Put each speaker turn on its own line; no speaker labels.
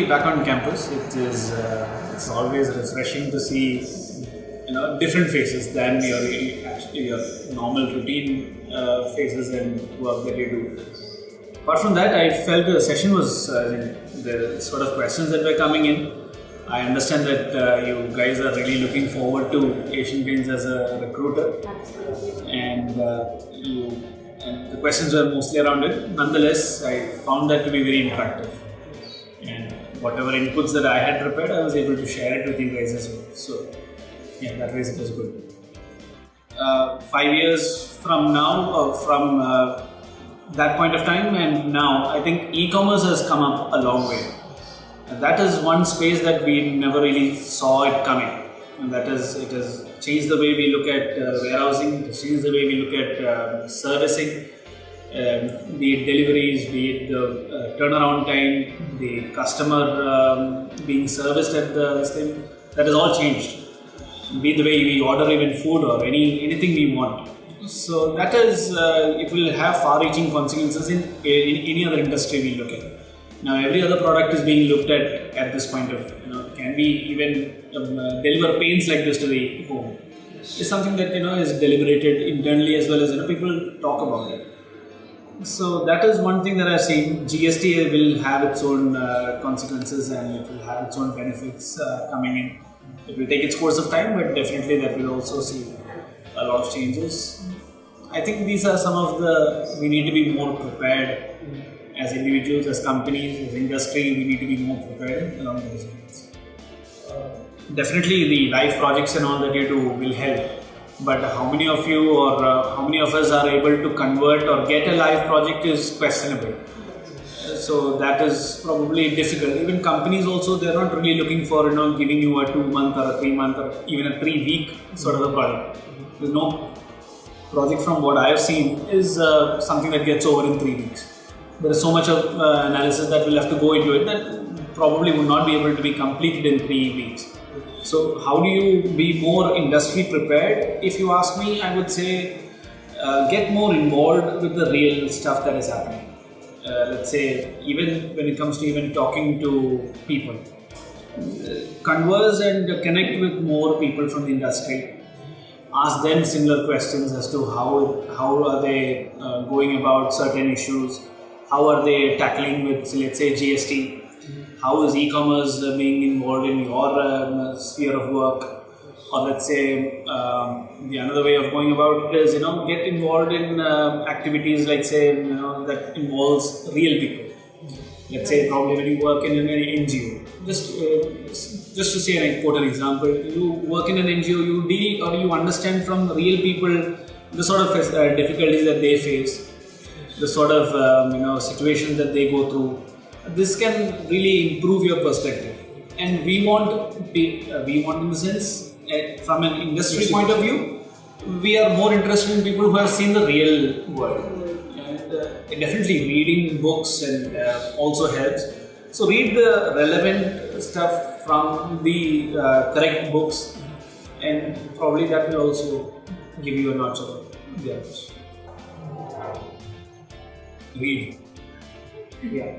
back on campus. It's always refreshing to see different faces than your normal routine faces and work that you do. Apart from that, I felt the session was the sort of questions that were coming in. I understand that you guys are really looking forward to Asian Paints as a recruiter. Absolutely. And the questions were mostly around it. Nonetheless, I found that to be very interactive. And whatever inputs that I had prepared, I was able to share it with you guys as well. So, yeah, that way it was good. 5 years from now, from that point of time and now, I think e-commerce has come up a long way. And that is one space that we never really saw it coming. And it has changed the way we look at warehousing, it has changed the way we look at servicing, be it deliveries, be it the turnaround time, the customer being serviced at the thing. That has all changed. Be it the way we order even food or anything we want. So that is, it will have far-reaching consequences in any other industry we look at. Now every other product is being looked at this point of, can we even deliver paints like this to the home? It's something that is deliberated internally as well as people talk about it. So that is one thing that I've seen. GST will have its own consequences and it will have its own benefits coming in. It will take its course of time, but definitely that will also see a lot of changes. I think these are some of we need to be more prepared as individuals, as companies, as industry. We need to be more prepared along those lines. Definitely the live projects and all that you do will help, but how many of you or how many of us are able to convert or get a live project is questionable. So that is probably difficult. Even companies also, they're not really looking for giving you a 2-month or a 3-month or even a 3-week sort of a project. There's no project from what I have seen is something that gets over in 3 weeks. There is so much of analysis that will have to go into it that probably would not be able to be completed in 3 weeks. So how do you be more industry prepared? If you ask me, I would say get more involved with the real stuff that is happening. Let's say even when it comes to even talking to people, converse and connect with more people from the industry. Ask them similar questions as to how are they going about certain issues. How are they tackling with, let's say, GST? How is e-commerce being involved in your sphere of work? Or let's say, the another way of going about it is, get involved in activities like say, that involves real people. Let's say probably when you work in an NGO. Just to say an important example, you work in an NGO, you deal or you understand from real people the sort of difficulties that they face. The sort of situations that they go through. This can really improve your perspective, and we want in the sense from an industry point of view, we are more interested in people who have seen the real world, and definitely reading books and also helps. So read the relevant stuff from the correct books, and probably that will also give you a notch of the others. Read. Yeah.